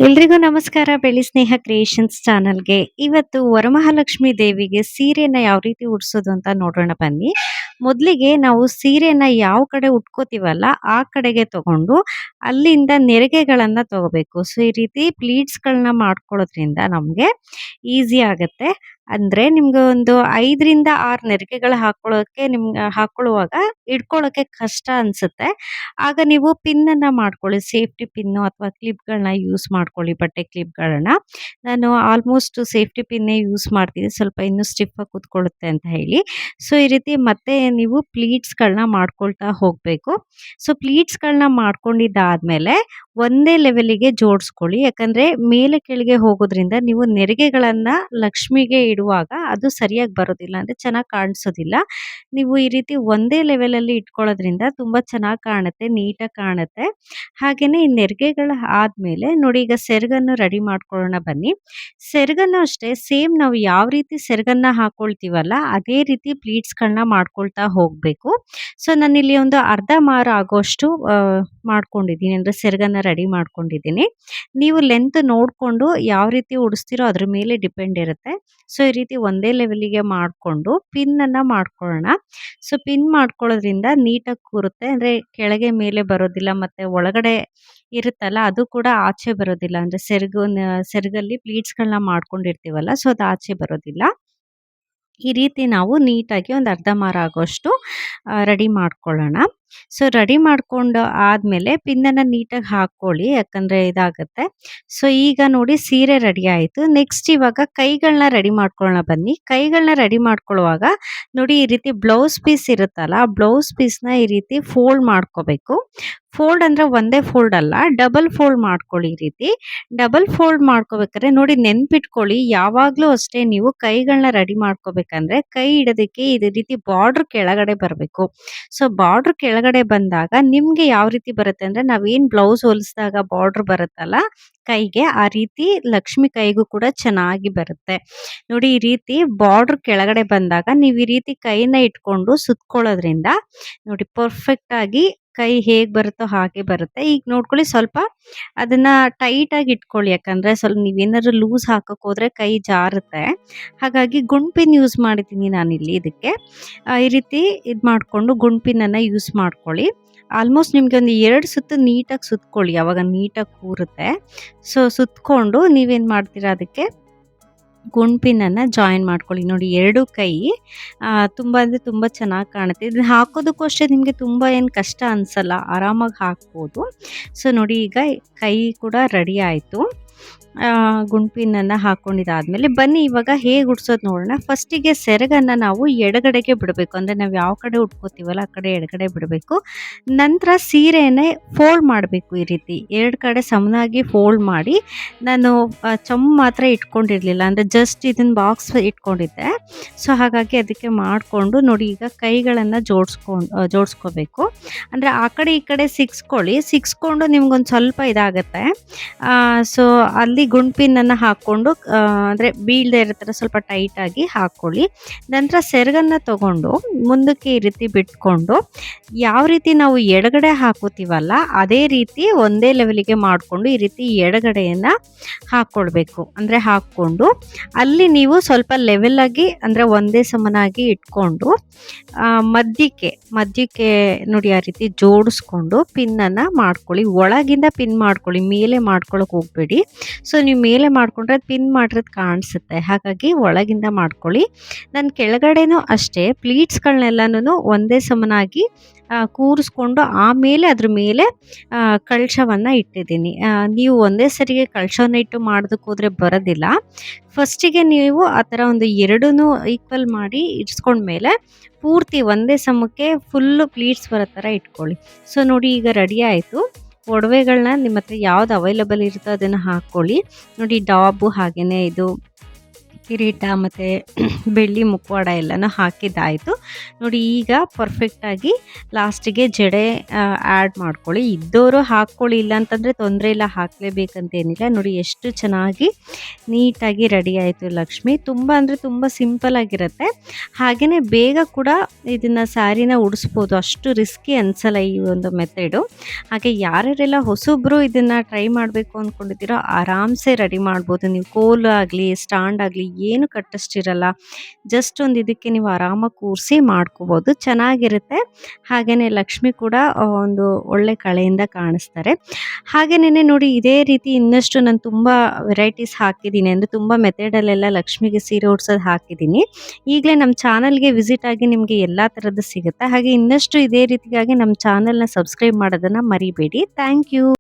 ಎಲ್ರಿಗೂ ನಮಸ್ಕಾರ. ಬೆಳ್ಳಿ ಸ್ನೇಹ ಕ್ರಿಯೇಷನ್ಸ್ ಚಾನಲ್‌ಗೆ. ಇವತ್ತು ವರಮಹಾಲಕ್ಷ್ಮಿ ದೇವಿಗೆ ಸೀರೆನ ಯಾವ ರೀತಿ ಉಡ್ಸೋದು ಅಂತ ನೋಡೋಣ ಬನ್ನಿ. ಮೊದಲಿಗೆ ನಾವು ಸೀರೆನ ಯಾವ ಕಡೆ ಉಟ್ಕೋತೀವಲ್ಲ, ಆ ಕಡೆಗೆ ತಗೊಂಡು ಅಲ್ಲಿಂದ ನೆರಿಗೆಗಳನ್ನ ತಗೋಬೇಕು. ಸೊ, ಈ ರೀತಿ ಪ್ಲೀಟ್ಸ್‌ಗಳನ್ನ ಮಾಡ್ಕೊಳ್ಳೋದ್ರಿಂದ ನಮ್ಗೆ ಈಸಿ ಆಗತ್ತೆ. ಅಂದ್ರೆ ನಿಮ್ಗೆ ಒಂದು 5 ರಿಂದ 6 ನೆರಿಗೆಗಳು ಹಾಕೊಳ್ಳುವಾಗ ಇಡ್ಕೊಳ್ಳೋಕೆ ಕಷ್ಟ ಅನ್ಸುತ್ತೆ. ಆಗ ನೀವು ಪಿನ್ನನ್ನ ಮಾಡ್ಕೊಳ್ಳಿ. ಸೇಫ್ಟಿ ಪಿನ್ನು ಅಥವಾ ಕ್ಲಿಪ್‌ಗಳನ್ನ ಯೂಸ್ ಮಾಡ್ಕೊಳ್ಳಿ, ಬಟ್ಟೆ ಕ್ಲಿಪ್‌ಗಳನ್ನ. ನಾನು ಆಲ್ಮೋಸ್ಟ್ ಸೇಫ್ಟಿ ಪಿನ್ನೇ ಯೂಸ್ ಮಾಡ್ತೀನಿ. ಸ್ವಲ್ಪ ಇನ್ನೂ ಸ್ಟಿಫ್ ಆಗಿ ಕೂತ್ಕೊಳ್ಳುತ್ತೆ ಅಂತ ಹೇಳಿ. ಸೊ, ಈ ರೀತಿ ಮತ್ತೆ ನೀವು ಪ್ಲೀಟ್ಸ್‌ಗಳನ್ನ ಮಾಡ್ಕೊಳ್ತಾ ಹೋಗ್ಬೇಕು. ಸೊ, ಪ್ಲೀಟ್ಸ್‌ಗಳನ್ನ ಮಾಡ್ಕೊಂಡಿದ್ದಾದ್ಮೇಲೆ ಒಂದೇ ಲೆವೆಲಿಗೆ ಜೋಡಿಸ್ಕೊಳ್ಳಿ. ಯಾಕಂದ್ರೆ ಮೇಲೆ ಕೆಳಗೆ ಹೋಗೋದ್ರಿಂದ ನೀವು ನೆರಿಗೆಗಳನ್ನ ಲಕ್ಷ್ಮಿಗೆ ಇಡುವಾಗ ಅದು ಸರಿಯಾಗಿ ಬರೋದಿಲ್ಲ. ಅಂದ್ರೆ ಚೆನ್ನಾಗಿ ಕಾಣಿಸೋದಿಲ್ಲ. ನೀವು ಈ ರೀತಿ ಒಂದೇ ಲೆವೆಲಲ್ಲಿ ಇಟ್ಕೊಳ್ಳೋದ್ರಿಂದ ತುಂಬಾ ಚೆನ್ನಾಗಿ ಕಾಣುತ್ತೆ, ನೀಟಾಗಿ ಕಾಣುತ್ತೆ. ಹಾಗೇನೆ ಈ ನೆರಿಗೆಗಳು ಆದ್ಮೇಲೆ ನೋಡಿ, ಈಗ ಸೆರಗನ್ನು ರೆಡಿ ಮಾಡ್ಕೊಳ್ಳೋಣ ಬನ್ನಿ. ಸೆರಗನ್ನು ಅಷ್ಟೇ ಸೇಮ್ ನಾವು ಯಾವ ರೀತಿ ಸೆರಗನ್ನ ಹಾಕೊಳ್ತೀವಲ್ಲ, ಅದೇ ರೀತಿ ಪ್ಲೀಟ್ಸ್‌ಗಳನ್ನ ಮಾಡ್ಕೊಳ್ತಾ ಹೋಗ್ಬೇಕು. ಸೊ, ನಾನಿಲ್ಲಿ ಒಂದು ಅರ್ಧ ಮಾರು ಆಗೋಷ್ಟು ಮಾಡ್ಕೊಂಡಿದ್ದೀನಿ. ಅಂದ್ರೆ ಸೆರಗನ್ನ ರೆಡಿ ಮಾಡ್ಕೊಂಡಿದ್ದೀನಿ. ನೀವು ಲೆಂತ್ ನೋಡ್ಕೊಂಡು ಯಾವ ರೀತಿ ಉಡಿಸ್ತೀರೋ ಅದ್ರ ಮೇಲೆ ಡಿಪೆಂಡ್ ಇರುತ್ತೆ. ಸೊ, ಈ ರೀತಿ ಒಂದೇ ಲೆವೆಲಿಗೆ ಮಾಡ್ಕೊಂಡು ಪಿನ್ನನ್ನ ಮಾಡ್ಕೊಳ್ಳೋಣ. ಸೊ, ಪಿನ್ ಮಾಡ್ಕೊಳ್ಳೋದ್ರಿಂದ ನೀಟಾಗಿ ಕೂರುತ್ತೆ. ಅಂದ್ರೆ ಕೆಳಗೆ ಮೇಲೆ ಬರೋದಿಲ್ಲ, ಮತ್ತೆ ಒಳಗಡೆ ಇರುತ್ತಲ್ಲ ಅದು ಕೂಡ ಆಚೆ ಬರೋದಿಲ್ಲ. ಅಂದ್ರೆ ಸೆರಗಲ್ಲಿ ಪ್ಲೀಟ್ಸ್‌ಗಳನ್ನ ಮಾಡ್ಕೊಂಡಿರ್ತೀವಲ್ಲ, ಸೊ, ಅದು ಆಚೆ ಬರೋದಿಲ್ಲ. ಈ ರೀತಿ ನಾವು ನೀಟಾಗಿ ಒಂದು ಅರ್ಧ ಮಾರು ಆಗೋಷ್ಟು ರೆಡಿ ಮಾಡ್ಕೊಳ್ಳೋಣ. ಸೊ, ರೆಡಿ ಮಾಡ್ಕೊಂಡು ಆದ್ಮೇಲೆ ಪಿನ್ನನ್ನ ನೀಟಾಗಿ ಹಾಕ್ಕೊಳ್ಳಿ. ಯಾಕಂದ್ರೆ ಇದಾಗತ್ತೆ. ಸೊ, ಈಗ ನೋಡಿ ಸೀರೆ ರೆಡಿ ಆಯಿತು. ನೆಕ್ಸ್ಟ್ ಇವಾಗ ಕೈಗಳನ್ನ ರೆಡಿ ಮಾಡ್ಕೊಳ್ಳೋಣ ಬನ್ನಿ. ಕೈಗಳನ್ನ ರೆಡಿ ಮಾಡ್ಕೊಳ್ಳುವಾಗ ನೋಡಿ, ಈ ರೀತಿ ಬ್ಲೌಸ್ ಪೀಸ್ ಇರುತ್ತಲ್ಲ, ಆ ಬ್ಲೌಸ್ ಪೀಸ್‌ನ ಈ ರೀತಿ ಫೋಲ್ಡ್ ಮಾಡ್ಕೋಬೇಕು. ಫೋಲ್ಡ್ ಅಂದ್ರೆ ಒಂದೇ ಫೋಲ್ಡ್ ಅಲ್ಲ, ಡಬಲ್ ಫೋಲ್ಡ್ ಮಾಡ್ಕೊಳ್ಳಿ. ಈ ರೀತಿ ಡಬಲ್ ಫೋಲ್ಡ್ ಮಾಡ್ಕೋಬೇಕಾದ್ರೆ ನೋಡಿ, ನೆನ್ಪಿಟ್ಕೊಳ್ಳಿ, ಯಾವಾಗ್ಲೂ ಅಷ್ಟೇ ನೀವು ಕೈಗಳನ್ನ ರೆಡಿ ಮಾಡ್ಕೋಬೇಕಂದ್ರೆ ಕೈ ಇಡೋದಕ್ಕೆ ಇದೇ ರೀತಿ ಬಾರ್ಡರ್ ಕೆಳಗಡೆ ಬರಬೇಕು. ಸೊ, ಬಾರ್ಡರ್ ಕೆಳಗಡೆ ಬಂದಾಗ ನಿಮ್ಗೆ ಯಾವ ರೀತಿ ಬರುತ್ತೆ ಅಂದ್ರೆ, ನಾವೇನ್ ಬ್ಲೌಸ್ ಹೊಲಿಸಿದಾಗ ಬಾರ್ಡರ್ ಬರುತ್ತಲ್ಲ ಕೈಗೆ, ಆ ರೀತಿ ಲಕ್ಷ್ಮಿ ಕೈಗೂ ಕೂಡ ಚೆನ್ನಾಗಿ ಬರುತ್ತೆ. ನೋಡಿ, ಈ ರೀತಿ ಬಾರ್ಡರ್ ಕೆಳಗಡೆ ಬಂದಾಗ ನೀವು ಈ ರೀತಿ ಕೈನ ಇಟ್ಕೊಂಡು ಸುತ್ಕೊಳ್ಳೋದ್ರಿಂದ ನೋಡಿ ಪರ್ಫೆಕ್ಟ್ ಆಗಿ ಕೈ ಹೇಗ್ ಬರುತ್ತೋ ಹಾಗೆ ಬರುತ್ತೆ. ಈಗ ನೋಡ್ಕೊಳ್ಳಿ, ಸ್ವಲ್ಪ ಅದನ್ನ ಟೈಟ್ ಆಗಿ ಇಟ್ಕೊಳ್ಳಿ. ಯಾಕಂದ್ರೆ ಸ್ವಲ್ಪ ನೀವೇನಾದ್ರು ಲೂಸ್ ಹಾಕಕ್ ಹೋದ್ರೆ ಕೈ ಜಾರುತ್ತೆ. ಹಾಗಾಗಿ ಗುಂಡ್ಪಿನ್ ಯೂಸ್ ಮಾಡಿದ್ದೀನಿ ನಾನಿಲ್ಲಿ ಇದಕ್ಕೆ. ಈ ರೀತಿ ಮಾಡ್ಕೊಂಡು ಗುಂಡ್ಪಿನನ್ನ ಯೂಸ್ ಮಾಡ್ಕೊಳ್ಳಿ. ಆಲ್ಮೋಸ್ಟ್ ನಿಮ್ಗೆ ಒಂದು 2 ಸುತ್ತು ನೀಟಾಗಿ ಸುತ್ಕೊಳ್ಳಿ, ಅವಾಗ ನೀಟಾಗಿ ಕೂರುತ್ತೆ. ಸೊ, ಸುತ್ಕೊಂಡು ನೀವೇನ್ ಮಾಡ್ತೀರಾ, ಅದಕ್ಕೆ ಗುಂಡ್ಪಿನನ್ನ ಜಾಯಿನ್ ಮಾಡ್ಕೊಳ್ಳಿ. ನೋಡಿ, 2 ಕೈ ತುಂಬ ಅಂದರೆ ತುಂಬ ಚೆನ್ನಾಗಿ ಕಾಣುತ್ತೆ. ಇದನ್ನ ಹಾಕೋದಕ್ಕೂ ಅಷ್ಟೇ ನಿಮಗೆ ತುಂಬ ಏನು ಕಷ್ಟ ಅನ್ಸಲ್ಲ, ಆರಾಮಾಗಿ ಹಾಕ್ಬೋದು. ಸೊ, ನೋಡಿ, ಈಗ ಕೈ ಕೂಡ ರೆಡಿ ಆಯಿತು. ಗುಂಡ್ಪಿನನ್ನ ಹಾಕೊಂಡಿದ್ದಾದ್ಮೇಲೆ ಬನ್ನಿ ಇವಾಗ ಹೇಗೆ ಉಡ್ಸೋದು ನೋಡೋಣ. ಫಸ್ಟಿಗೆ ಸೆರಗನ್ನ ನಾವು ಎಡಗಡೆಗೆ ಬಿಡಬೇಕು. ಅಂದರೆ ನಾವು ಯಾವ ಕಡೆ ಉಟ್ಕೋತೀವಲ್ಲ ಆ ಕಡೆ ಎಡಗಡೆ ಬಿಡಬೇಕು. ನಂತರ ಸೀರೆನೇ ಫೋಲ್ಡ್ ಮಾಡಬೇಕು. ಈ ರೀತಿ 2 ಕಡೆ ಸಮನಾಗಿ ಫೋಲ್ಡ್ ಮಾಡಿ, ನಾನು ಮಾತ್ರ ಇಟ್ಕೊಂಡಿರಲಿಲ್ಲ. ಅಂದರೆ ಜಸ್ಟ್ ಇದನ್ನ ಬಾಕ್ಸ್ ಇಟ್ಕೊಂಡಿದ್ದೆ. ಸೊ, ಹಾಗಾಗಿ ಅದಕ್ಕೆ ಮಾಡಿಕೊಂಡು ನೋಡಿ, ಈಗ ಕೈಗಳನ್ನು ಜೋಡಿಸ್ಕೋಬೇಕು. ಅಂದರೆ ಆ ಕಡೆ ಈ ಕಡೆ ಸಿಕ್ಸ್ಕೊಂಡು ನಿಮ್ಗೊಂದು ಸ್ವಲ್ಪ ಇದಾಗತ್ತೆ. ಸೊ, ಅಲ್ಲಿ ಗುಂಡ್ಪಿನನ್ನು ಹಾಕ್ಕೊಂಡು ಅಂದರೆ ಬೀಳದೆ ಇರೋ ಥರ ಸ್ವಲ್ಪ ಟೈಟಾಗಿ ಹಾಕ್ಕೊಳ್ಳಿ. ನಂತರ ಸೆರಗನ್ನು ತಗೊಂಡು ಮುಂದಕ್ಕೆ ಈ ರೀತಿ ಬಿಟ್ಕೊಂಡು ಯಾವ ರೀತಿ ನಾವು ಎಡಗಡೆ ಹಾಕೋತೀವಲ್ಲ ಅದೇ ರೀತಿ ಒಂದೇ ಲೆವೆಲಿಗೆ ಮಾಡಿಕೊಂಡು ಈ ರೀತಿ ಎಡಗಡೆಯನ್ನು ಹಾಕ್ಕೊಳ್ಬೇಕು. ಅಂದರೆ ಹಾಕ್ಕೊಂಡು ಅಲ್ಲಿ ನೀವು ಸ್ವಲ್ಪ ಲೆವೆಲಾಗಿ ಅಂದರೆ ಒಂದೇ ಸಮನಾಗಿ ಇಟ್ಕೊಂಡು ಮಧ್ಯಕ್ಕೆ ನೋಡಿ ಆ ರೀತಿ ಜೋಡಿಸ್ಕೊಂಡು ಪಿನ್ನನ್ನು ಮಾಡ್ಕೊಳ್ಳಿ. ಒಳಗಿಂದ ಪಿನ್ ಮಾಡ್ಕೊಳ್ಳಿ, ಮೇಲೆ ಮಾಡ್ಕೊಳಕ್ಕೆ ಹೋಗಬೇಡಿ. ಸೊ, ನೀವು ಮೇಲೆ ಮಾಡಿಕೊಂಡ್ರೆ ಪಿನ್ ಮಾಡಿರೋದು ಕಾಣಿಸುತ್ತೆ. ಹಾಗಾಗಿ ಒಳಗಿಂದ ಮಾಡ್ಕೊಳ್ಳಿ. ನಾನು ಕೆಳಗಡೆನೂ ಅಷ್ಟೇ ಪ್ಲೀಟ್ಸ್ಗಳನ್ನೆಲ್ಲನೂ ಒಂದೇ ಸಮನಾಗಿ ಕೂರಿಸ್ಕೊಂಡು ಆಮೇಲೆ ಅದ್ರ ಮೇಲೆ ಕಳಶವನ್ನು ಇಟ್ಟಿದ್ದೀನಿ. ನೀವು ಒಂದೇ ಸರಿಗೆ ಕಳಶವನ್ನು ಇಟ್ಟು ಮಾಡೋದಕ್ಕೆ ಹೋದರೆ ಬರೋದಿಲ್ಲ. ಫಸ್ಟಿಗೆ ನೀವು ಆ ಥರ ಒಂದು 2 ಈಕ್ವಲ್ ಮಾಡಿ ಇರಿಸ್ಕೊಂಡ್ಮೇಲೆ ಪೂರ್ತಿ ಒಂದೇ ಸಮಕ್ಕೆ ಫುಲ್ಲು ಪ್ಲೀಟ್ಸ್ ಬರೋ ಥರ ಇಟ್ಕೊಳ್ಳಿ. ಸೊ, ನೋಡಿ, ಈಗ ರೆಡಿ ಆಯಿತು. ಒಡವೆಗಳನ್ನ ನಿಮ್ಮ ಹತ್ರ ಯಾವ್ದು ಅವೈಲಬಲ್ ಇರುತ್ತೋ ಅದನ್ನು ಹಾಕ್ಕೊಳ್ಳಿ. ನೋಡಿ, ಡಾಬು ಹಾಗೆಯೇ ಇದು ಕಿರೀಟ ಮತ್ತು ಬೆಳ್ಳಿ ಮುಖವಾಡ ಎಲ್ಲನೂ ಹಾಕಿದ್ದಾಯಿತು. ನೋಡಿ ಈಗ ಪರ್ಫೆಕ್ಟಾಗಿ ಲಾಸ್ಟಿಗೆ ಜಡೆ ಆ್ಯಡ್ ಮಾಡ್ಕೊಳ್ಳಿ. ಇದ್ದವರು ಹಾಕ್ಕೊಳ್ಳಿ, ಇಲ್ಲ ಅಂತಂದರೆ ತೊಂದರೆ ಇಲ್ಲ, ಹಾಕಲೇಬೇಕಂತೇನಿಲ್ಲ. ನೋಡಿ ಎಷ್ಟು ಚೆನ್ನಾಗಿ ನೀಟಾಗಿ ರೆಡಿ ಆಯಿತು ಲಕ್ಷ್ಮಿ. ತುಂಬ ಅಂದರೆ ತುಂಬ ಸಿಂಪಲ್ಲಾಗಿರುತ್ತೆ. ಹಾಗೆಯೇ ಬೇಗ ಕೂಡ ಇದನ್ನು ಸ್ಯಾರಿನ ಉಡಿಸ್ಬೋದು, ಅಷ್ಟು ರಿಸ್ಕಿ ಅನಿಸಲ್ಲ ಈ ಒಂದು ಮೆಥಡು. ಹಾಗೆ ಯಾರ್ಯಾರೆಲ್ಲ ಹೊಸೊಬ್ಬರು ಇದನ್ನು ಟ್ರೈ ಮಾಡಬೇಕು ಅಂದ್ಕೊಂಡಿದ್ದೀರೋ ಆರಾಮ್ಸೆ ರೆಡಿ ಮಾಡ್ಬೋದು. ನೀವು ಕೋಲು ಆಗಲಿ ಸ್ಟ್ಯಾಂಡ್ ಆಗಲಿ ಏನು ಕಟ್ಟಷ್ಟಿರಲ್ಲ, ಜಸ್ಟ್ ಒಂದು ಇದಕ್ಕೆ ನೀವು ಆರಾಮಾಗಿ ಕೂರಿಸಿ ಮಾಡ್ಕೋಬೋದು, ಚೆನ್ನಾಗಿರುತ್ತೆ. ಹಾಗೆಯೇ ಲಕ್ಷ್ಮಿ ಕೂಡ ಒಂದು ಒಳ್ಳೆ ಕಳೆಯಿಂದ ಕಾಣಿಸ್ತಾರೆ. ಹಾಗೆಯೇ ನೋಡಿ ಇದೇ ರೀತಿ ಇನ್ನಷ್ಟು ನಾನು ತುಂಬ ವೆರೈಟೀಸ್ ಹಾಕಿದ್ದೀನಿ, ಅಂದರೆ ತುಂಬ ಮೆಥಡಲ್ಲೆಲ್ಲ ಲಕ್ಷ್ಮಿಗೆ ಸೀರೆ ಉಡ್ಸೋದು ಹಾಕಿದ್ದೀನಿ. ಈಗಲೇ ನಮ್ಮ ಚಾನಲ್ಗೆ ವಿಸಿಟ್ ಆಗಿ ನಿಮಗೆ ಎಲ್ಲ ಥರದ್ದು ಸಿಗುತ್ತೆ. ಹಾಗೆ ಇನ್ನಷ್ಟು ಇದೇ ರೀತಿಯಾಗಿ ನಮ್ಮ ಚಾನಲ್ನ ಸಬ್ಸ್ಕ್ರೈಬ್ ಮಾಡೋದನ್ನು ಮರಿಬೇಡಿ. Thank you.